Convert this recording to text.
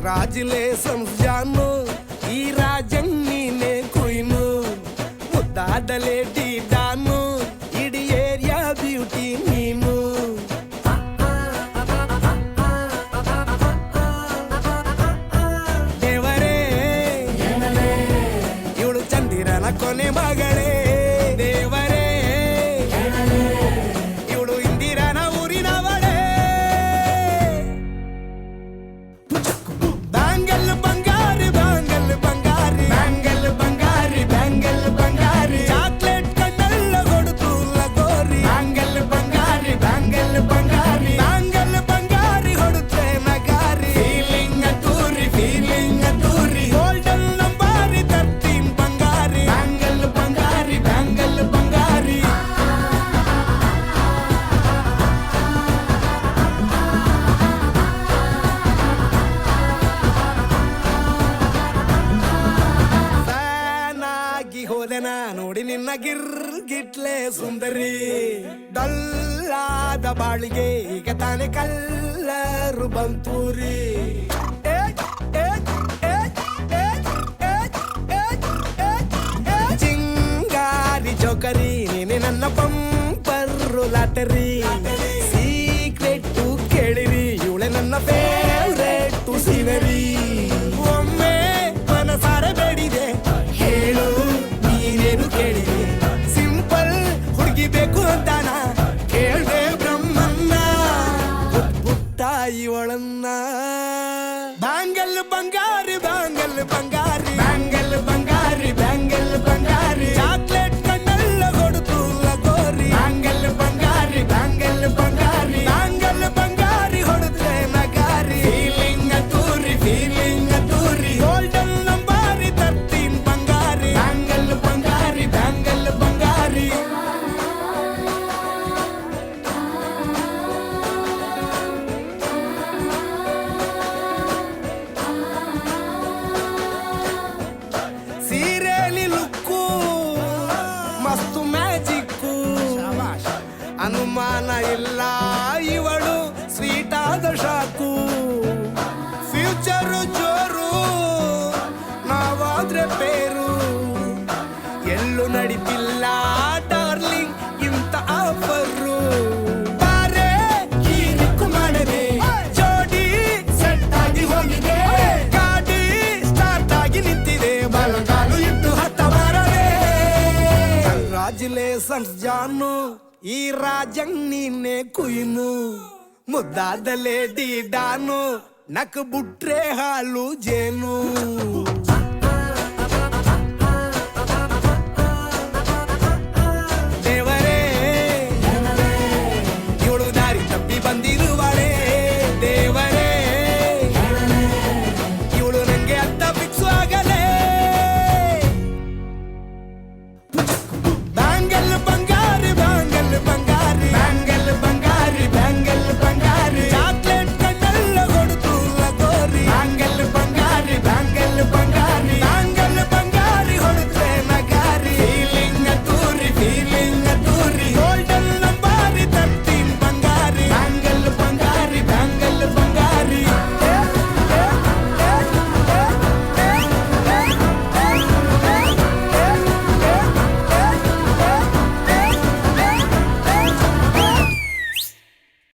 Congratulations ಜಾನು, ಈ ರಾಜಂಗ್ ನೀನೆ ಕುಯ್ನು, ಮುದ್ದಾದ ಲೇಡಿ ಡಾನು, ಇಡೀ ಏರಿಯಾ ಬ್ಯೂಟಿ ನೀನು. ದೇವರೇ ಇವಳು ಚಂದಿರನ ಕೊನೆ ಮಗಳೇ, ದೇವರೇ ಇವಳು ಇಂದಿರನ ಊರಿನವಳೇ. ಬ್ಯಾಂಗಲ್ ಬಂಗಾರಿ ಬ್ಯಾಂಗಲ್ ಬಂಗಾರಿ ಬ್ಯಾಂಗಲ್ ಬಂಗಾರಿ ಬ್ಯಾಂಗಲ್ ಬಂಗಾರಿ, ಚಾಕ್ಲೇಟ್ ಕಣ್ಣೆಲ್ಲ ಕೊಡುತ್ತು ಲಗೋರಿ. ಬ್ಯಾಂಗಲ್ ಬಂಗಾರಿ ಬ್ಯಾಂಗಲ್ ಬಂಗಾರಿ ಬ್ಯಾಂಗಲ್ ಬಂಗಾರಿ ಹೊಡುತ್ತೆ ನಗಾರಿ. ಫೀಲಿಂಗ್ ಅದ್ದೂರಿ ಗೋಲ್ಡನ್ ನಂಬಾರಿ 13 ಬಂಗಾರಿ. ಬ್ಯಾಂಗಲ್ ಬಂಗಾರಿ ಬ್ಯಾಂಗಲ್ ಬಂಗಾರಿ. ಫ್ಯಾನಾಗಿ ಹೋದೆನಾ ನೋಡಿ ನಿನ್ನ ಗಿರ್ಗಿಟ್ಲೆ ಸುಂದರಿ, ಡಲ್ಲಾದ ಬಾಳಿಗೆ ಈಗ ತಾನೆ ಕಲ್ಲರು ಬಂತೂರಿ. ಚಿಂಗಾರಿ ಜೋಕರಿ ನೀನೆ ನನ್ನ ಪಂಪರ್ರು ಲಾಟರಿ. ಸೀಕ್ರೆಟ್ ಕೇಳಿರಿ ಇವಳೆ ನನ್ನ ಫೇವ್ರೇಟ್ ಸೀನರಿ. ಒಮ್ಮೆ ಮನಸಾರೆ ಬೇಡಿದೆ ಹೇಳು ನೀನೇನು ಕೇಳಿದೆ, ಸಿಂಪಲ್ ಹುಡುಗಿ ಬೇಕು ಅಂತಾನ ಕೇಳ್ದೆ ಬ್ರಹ್ಮನ್ನ, ಪುಟ್ಟ ಇವಳನ್ನ. ಬ್ಯಾಂಗಲ್ ಬಂಗಾರಿ ಬ್ಯಾಂಗಲ್ ಬಂಗಾರಿ ಬ್ಯಾಂಗಲ್ ಬಂಗಾರಿ ಬ್ಯಾಂಗಲ್ ಬಂಗಾರಿ, ಚಾಕ್ಲೇಟ್ ಕಣ್ಣೆಲ್ಲ ಕೊಡುತ್ತು ಲಗೋರಿ. ಬ್ಯಾಂಗಲ್ ಬಂಗಾರಿ ಬ್ಯಾಂಗಲ್ ಬಂಗಾರಿ ಬ್ಯಾಂಗಲ್ ಬಂಗಾರಿ ಹೊಡುತ್ತೆ ನಗಾರಿ. ಫೀಲಿಂಗ್ ಅದ್ದೂರಿ ಗೋಲ್ಡನ್ ನಂಬಾರಿ 13 ಬಂಗಾರಿ. ಬ್ಯಾಂಗಲ್ ಬಂಗಾರಿ ಬ್ಯಾಂಗಲ್ ಬಂಗಾರಿ. ಸೀರೆಲಿ ಲುಕ್ಕು ಮಸ್ತು ಮ್ಯಾಜಿಕ್ಕು, ಅನುಮಾನ ಇಲ್ಲ ಇವಳು ಸ್ವೀಟ್ ಆದ ಶಾಕು. ಫ್ಯೂಚರು ಜೋರು ನಾವಾದ್ರೆ ಬೇರು, ಎಲ್ಲೂ ನಡೀತಿಲ್ಲ ಡಾರ್ಲಿಂಗ್ ಇಂಥ ಆಫರು. ಬಾರೆ ಹೀರಿಕ್ಕು ಮಾಡದೆ ಜೋಡಿ ಸೆಟ್ ಆಗಿ ಹೋಗಿದೆ, ಗಾಡಿ ಸ್ಟಾರ್ಟ್ ಆಗಿ ನಿಂತಿದೆ, ಬಲಗಾಲು ಇಟ್ಟು ಹತ್ತ ಬಾರದೆ. ಕಂಗ್ರಾಚುಲೇಷನ್ಸ್ ಜಾನು, ಈ ರಾಜಂಗ್ ನೀನೆ ಕುಯ್ನು, ಮುದ್ದಾದ ಲೇಡಿ ಡಾನು, ನಕ್ ಬುಟ್ರೆ ಹಾಲು ಜೇನು.